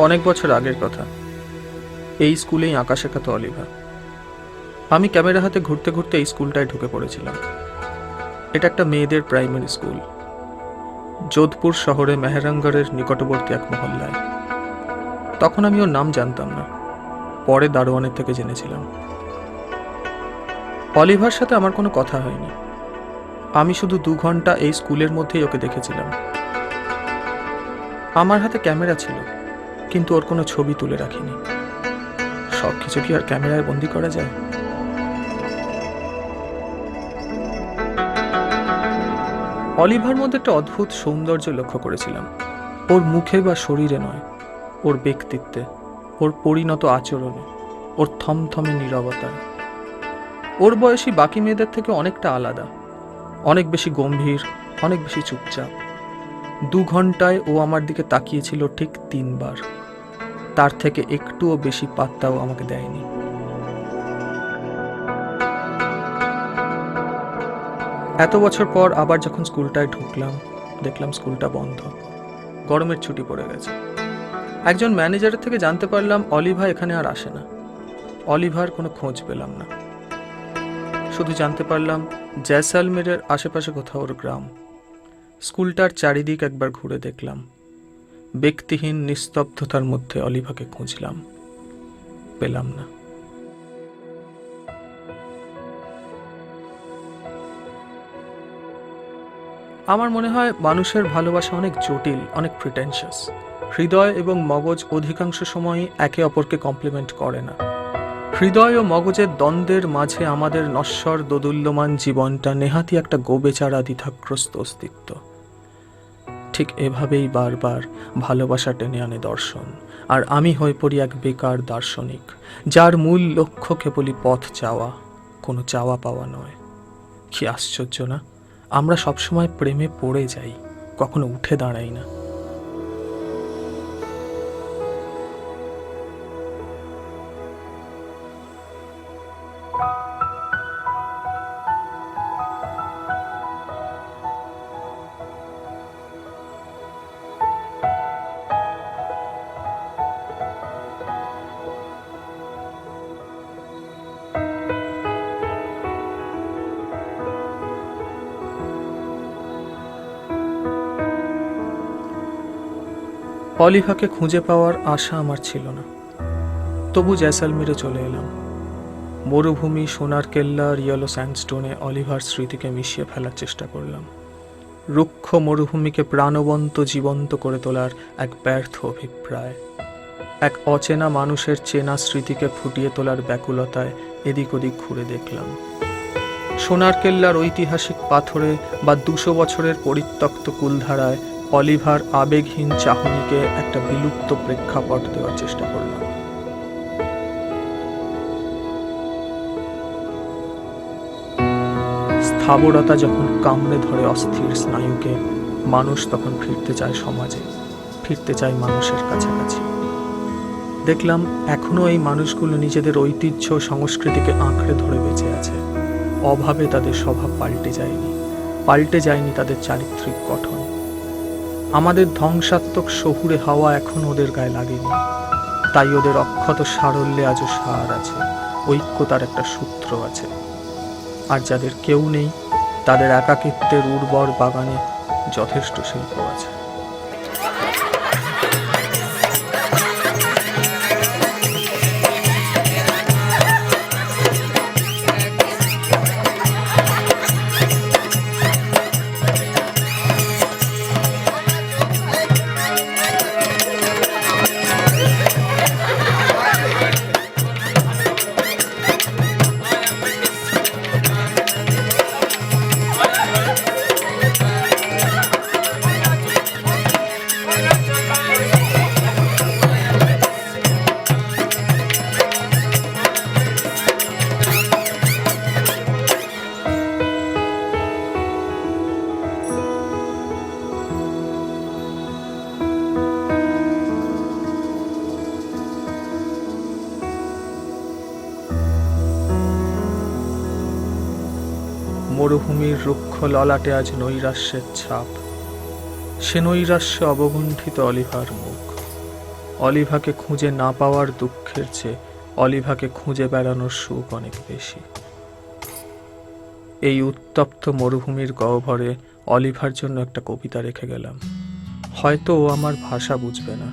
অনেক বছর আগের কথা। এই স্কুলেই আঁকা শেখাতো অলিভার। আমি ক্যামেরা হাতে ঘুরতে ঘুরতে এই স্কুলটায় ঢুকে পড়েছিলাম। এটা একটা মেয়েদের প্রাইমারি স্কুল, যোধপুর শহরে মেহরাঙ্গরের নিকটবর্তী এক মহল্লায়। তখন আমি ওর নাম জানতাম না, পরে দারোয়ানের থেকে জেনেছিলাম। অলিভার সাথে আমার কোনো কথা হয়নি। আমি শুধু 2 ঘন্টা এই স্কুলের মধ্যেই ওকে দেখেছিলাম। আমার হাতে ক্যামেরা ছিল, কিন্তু ওর কোনো ছবি তুলে রাখিনি। সব কিছু কি আর ক্যামেরায় বন্দি করা যায়? অলিভার মধ্যে একটা অদ্ভুত সৌন্দর্য লক্ষ্য করেছিলাম। ওর মুখে বা শরীরে নয়, ওর ব্যক্তিত্বে, ওর পরিণত আচরণে, ওর থমথমে নীরবতায়। ওর বয়সী বাকি মেয়েদের থেকে অনেকটা আলাদা, অনেক বেশি গম্ভীর, অনেক বেশি চুপচাপ। 2 ঘন্টায় ও আমার দিকে তাকিয়েছিল ঠিক 3 বার। তার থেকে একটুও বেশি পাত্তাও আমাকে দেয়নি। এত বছর পর আবার যখন স্কুলটায় ঢুকলাম, দেখলাম স্কুলটা বন্ধ। গরমের ছুটি পড়ে গেছে। একজন ম্যানেজারের থেকে জানতে পারলাম অলিভার এখানে আর আসে না। অলিভার কোনো খোঁজ পেলাম না। শুধু জানতে পারলাম জয়সালমেরের আশেপাশে কোথাও ওর গ্রাম। স্কুলটার চারিদিক একবার ঘুরে দেখলাম। ব্যক্তিহীন নিস্তব্ধতার মধ্যে অলিভাকে খুঁজলাম, পেলাম না। আমার মনে হয় মানুষের ভালোবাসা অনেক জটিল, অনেক প্রিটেনশিয়াস। হৃদয় এবং মগজ অধিকাংশ সময়ই একে অপরকে কমপ্লিমেন্ট করে না। হৃদয় ও মগজের দ্বন্দ্বের মাঝে আমাদের নশ্বর দোদুল্যমান জীবনটা নেহাতি একটা গোবেচারা দ্বিধাগ্রস্ত অস্তিত্ব। ঠিক এভাবেই বারবার ভালোবাসা টেনে আনে দর্শন, আর আমি হয়ে পড়ি এক বেকার দার্শনিক, যার মূল লক্ষ্য কেবলই পথ চাওয়া, কোনো চাওয়া পাওয়া নয়। কি আশ্চর্য না, আমরা সবসময় প্রেমে পড়ে যাই, কখনো উঠে দাঁড়াই না। অলিভাকে খুঁজে পাওয়ার আশা আমার ছিল না, তবু জয়সালমেরে চলে এলাম। মরুভূমি, সোনার কেল্লা আর ইয়েলো স্যান্ডস্টোনে অলিভার স্মৃতিকে মিশিয়ে ফেলার চেষ্টা করলাম। রুক্ষ মরুভূমিকে প্রাণবন্ত জীবন্ত করে তোলার এক ব্যর্থ অভিপ্রায়, এক অচেনা মানুষের চেনা স্মৃতিকে ফুটিয়ে তোলার ব্যাকুলতায় এদিক ওদিক ঘুরে দেখলাম। সোনার কেল্লার ঐতিহাসিক পাথরে বা 200 বছরের পরিত্যক্ত কুলধারায় অলিভার আবেগহীন চাহনিকে একটা বিলুপ্ত প্রেক্ষাপট দেওয়ার চেষ্টা করলাম। স্থাবরতা যখন কামড়ে ধরে অস্থির স্নায়ুকে, মানুষ তখন ফিরতে চায় সমাজে, ফিরতে চায় মানুষের কাছাকাছি। দেখলাম এখনো এই মানুষগুলো নিজেদের ঐতিহ্য সংস্কৃতিকে আঁকড়ে ধরে বেঁচে আছে। অভাবে তাদের স্বভাব পাল্টে যায়নি, পাল্টে যায়নি তাদের চারিত্রিক গঠন। আমাদের ধ্বংসাত্মক শহুরে হাওয়া এখন ওদের গায়ে লাগেনি, তাই ওদের অক্ষত সারল্যে আজও সার আছে, ঐক্যতার একটা সূত্র আছে। আর যাদের কেউ নেই, তাদের একাকিত্বের উর্বর বাগানে যথেষ্ট শিল্প আছে। মরুভূমির রুক্ষ ললাটে আজ নৈরাশ্যের ছাপ, সে নৈরাশ্যে অবগুণ্ঠিত অলিভার মুখ। অলিভাকে খুঁজে না পাওয়ার দুঃখের চেয়ে অলিভাকে খুঁজে বেড়ানোর সুখ অনেক বেশি। এই উত্তপ্ত মরুভূমির গহ্বরে অলিভার জন্য একটা কবিতা রেখে গেলাম। হয়তো ও আমার ভাষা বুঝবে না,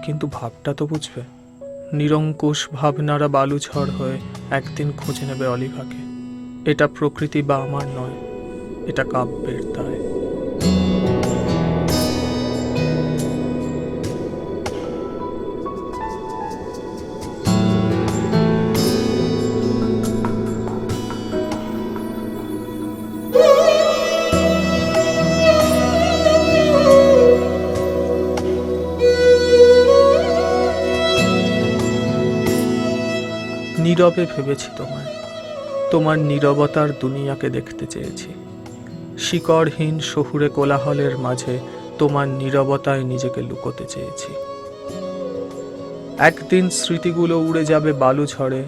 কিন্তু ভাবটা তো বুঝবে। নিরঙ্কুশ ভাবনারা বালুঝড় হয়ে একদিন খুঁজে নেবে অলিভাকে। এটা প্রকৃতি বা আমার নয়, এটা কাব্যের দায়। নীরবে ভেবেছি তোমায়, তোমার নীরবতার দুনিয়াকে দেখতে চেয়েছি। শিকড়হীন শহুরে কোলাহলের মাঝে তোমার নীরবতায় নিজেকে লুকোতে চেয়েছি। একদিন স্মৃতিগুলো উড়ে যাবে বালুঝড়ে,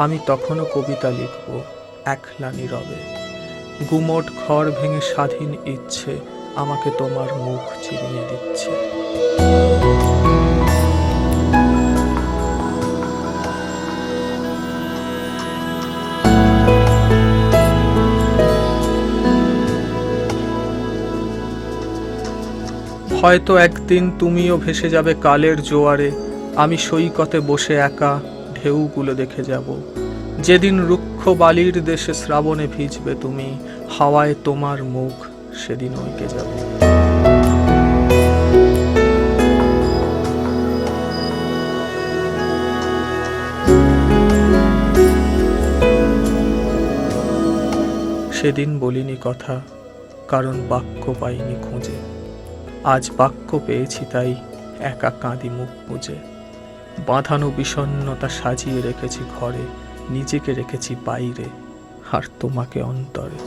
আমি তখনও কবিতা লিখব একলা নীরবে। গুমোট ঘর ভেঙে স্বাধীন ইচ্ছে আমাকে তোমার মুখ চিনিয়ে দিচ্ছে। হয়তো একদিন তুমিও ভেসে যাবে কালের জোয়ারে, আমি সৈকতে বসে একা ঢেউগুলো দেখে যাব। যেদিন রুক্ষ বালির দেশে শ্রাবণে ভিজবে তুমি, হাওয়ায় তোমার মুখ সেদিন ঐকে যাবে। সেদিন বলিনি কথা, কারণ বাক্য পাইনি খুঁজে। আজ বাক্য পেয়েছি, তাই একা কাঁদি মুখ বুজে। বাঁধানো বিষণ্ণতা সাজিয়ে রেখেছি ঘরে, নিজেকে রেখেছি বাইরে, আর তোমাকে অন্তরে।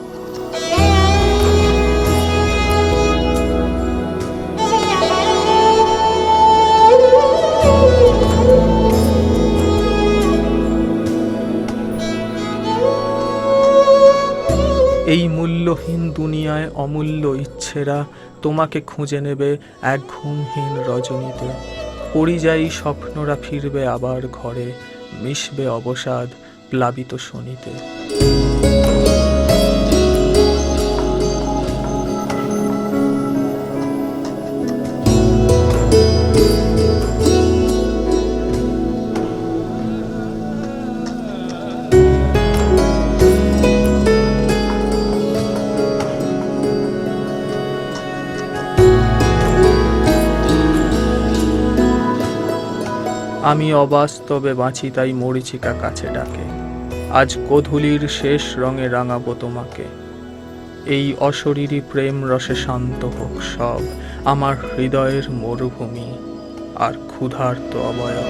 এই মূল্যহীন দুনিয়ায় অমূল্য ইচ্ছেরা তোমাকে খুঁজে নেবে এক ঘুমহীন রজনীতে। পরিযায়ী স্বপ্নরা ফিরবে আবার ঘরে, মিশবে অবসাদ প্লাবিত শনিতে। আমি অবাস্তবে বাঁচি, তাই মরীচিকা কাছে ডাকে। আজ গোধূলির শেষ রঙে রাঙাবো তোমাকে। এই অশরীরী প্রেম রসে শান্ত হোক সব আমার হৃদয়ের মরুভূমি আর ক্ষুধার্ত অবয়ব।